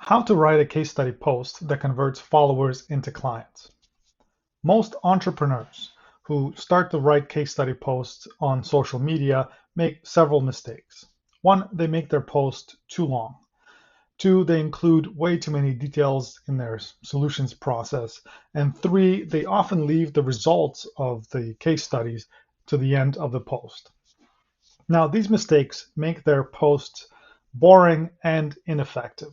How to write a case study post that converts followers into clients. Most entrepreneurs who start to write case study posts on social media make several mistakes. One, they make their post too long. Two, they include way too many details in their solutions process. And three, they often leave the results of the case studies to the end of the post. Now, these mistakes make their posts boring and ineffective.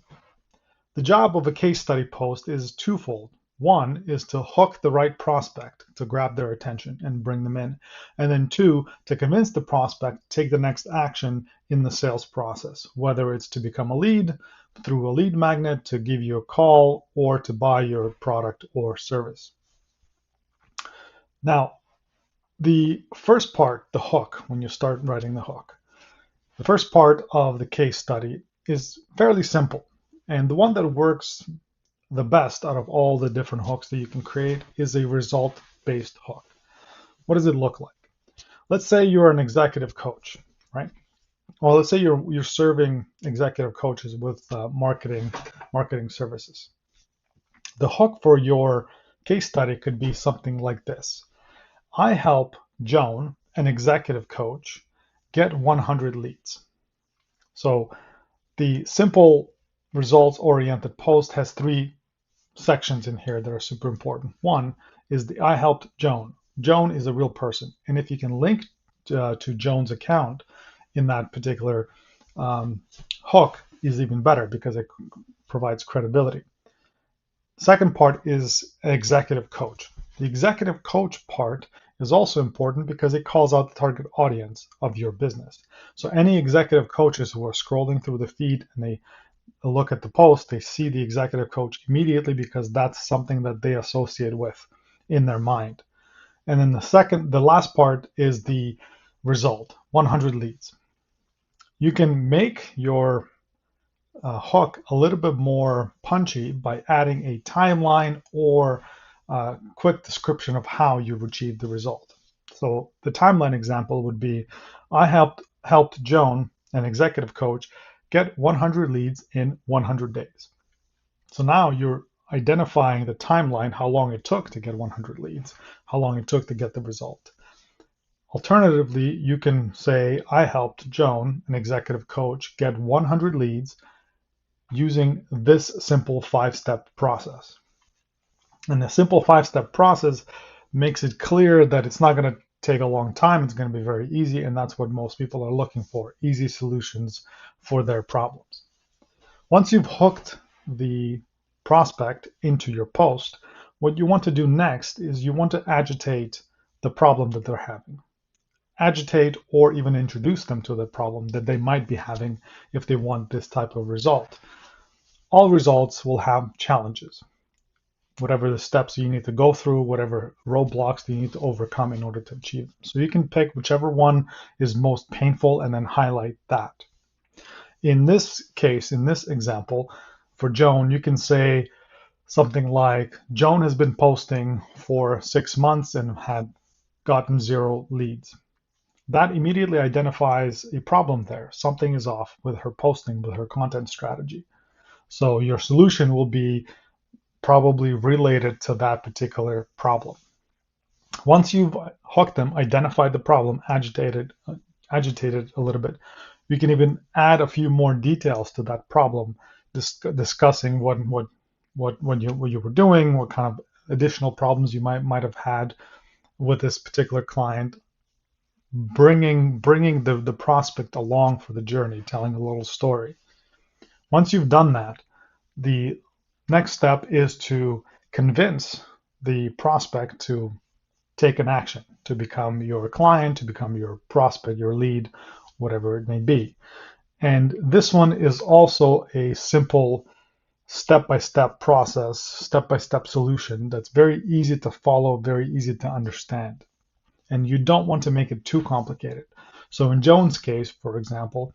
The job of a case study post is twofold. One is to hook the right prospect to grab their attention and bring them in. And then two, to convince the prospect to take the next action in the sales process, whether it's to become a lead through a lead magnet, to give you a call, or to buy your product or service. Now, the first part, the hook, when you start writing the hook, the first part of the case study is fairly simple. And the one that works the best out of all the different hooks that you can create is a result-based hook. What does it look like? Let's say you're an executive coach, right? Well, let's say you're serving executive coaches with marketing services. The hook for your case study could be something like this. I help Joan, an executive coach, get 100 leads. So the simple results-oriented post has three sections in here that are super important. One is the I helped Joan. Joan is a real person. And if you can link to Joan's account in that particular hook is even better because it provides credibility. Second part is executive coach. The executive coach part is also important because it calls out the target audience of your business. So any executive coaches who are scrolling through the feed and they look at the post, they see the executive coach immediately because that's something that they associate with in their mind. And then the last part is the result, 100 leads. You can make your hook a little bit more punchy by adding a timeline or a quick description of how you've achieved the result. So the timeline example would be, I helped Joan, an executive coach, get 100 leads in 100 days. So now you're identifying the timeline, how long it took to get 100 leads, how long it took to get the result. Alternatively, you can say, I helped Joan, an executive coach, get 100 leads using this simple 5-step process. And the simple 5-step process makes it clear that it's not going to take a long time. It's going to be very easy, and that's what most people are looking for, easy solutions for their problems. Once you've hooked the prospect into your post, what you want to do next is you want to agitate the problem that they're having. Agitate or even introduce them to the problem that they might be having if they want this type of result. All results will have challenges. Whatever the steps you need to go through, whatever roadblocks you need to overcome in order to achieve them. So you can pick whichever one is most painful and then highlight that. In this case, in this example, for Joan, you can say something like, Joan has been posting for 6 months and had gotten 0 leads. That immediately identifies a problem there. Something is off with her posting, with her content strategy. So your solution will be probably related to that particular problem. Once you've hooked them, identified the problem, agitated a little bit, you can even add a few more details to that problem, discussing what you were doing, what kind of additional problems you might have had with this particular client, bringing the prospect along for the journey, telling a little story. Once you've done that, the next step is to convince the prospect to take an action, to become your client, to become your prospect, your lead, whatever it may be. And this one is also a simple step-by-step process, step-by-step solution that's very easy to follow, very easy to understand. And you don't want to make it too complicated. So in Joan's case, for example,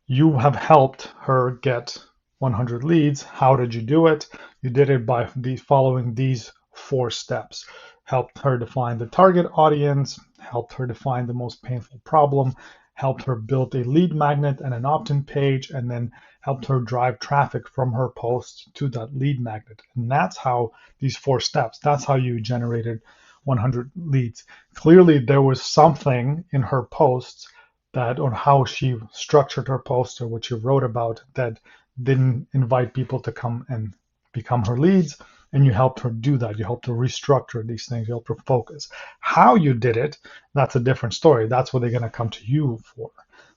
you have helped her get 100 leads. How did you do it? You did it by following these 4 steps. Helped her define the target audience, helped her define the most painful problem, helped her build a lead magnet and an opt-in page, and then helped her drive traffic from her post to that lead magnet. And that's how these 4 steps, that's how you generated 100 leads. Clearly, there was something in her posts that on how she structured her post or what she wrote about that didn't invite people to come and become her leads, and you helped her do that. You helped her restructure these things. You helped her focus. How you did it, that's a different story. That's what they're going to come to you for.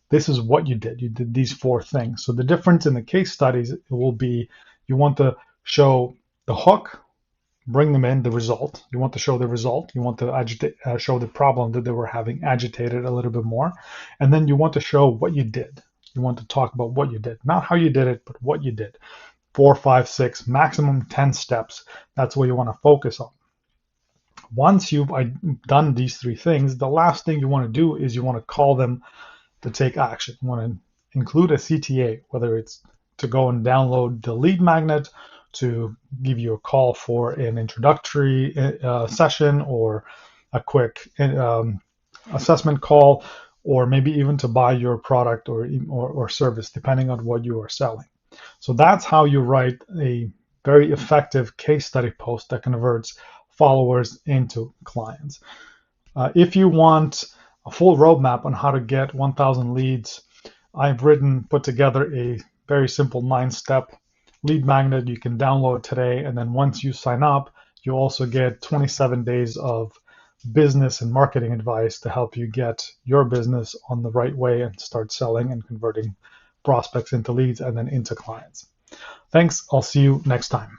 This is what you did. You did these 4 things. So the difference in the case studies will be you want to show the hook, bring them in, the result. You want to show the result. You want to show the problem that they were having agitated a little bit more. And then you want to show what you did. You want to talk about what you did, not how you did it, but what you did. 4, 5, 6, maximum 10 steps. That's what you want to focus on. Once you've done these 3 things, the last thing you want to do is you want to call them to take action. You want to include a CTA, whether it's to go and download the lead magnet, to give you a call for an introductory session or a quick assessment call, or maybe even to buy your product or service, depending on what you are selling. So that's how you write a very effective case study post that converts followers into clients. If you want a full roadmap on how to get 1,000 leads, I've put together a very simple 9-step lead magnet you can download today. And then once you sign up, you also get 27 days of business and marketing advice to help you get your business on the right way and start selling and converting prospects into leads and then into clients. Thanks. I'll see you next time.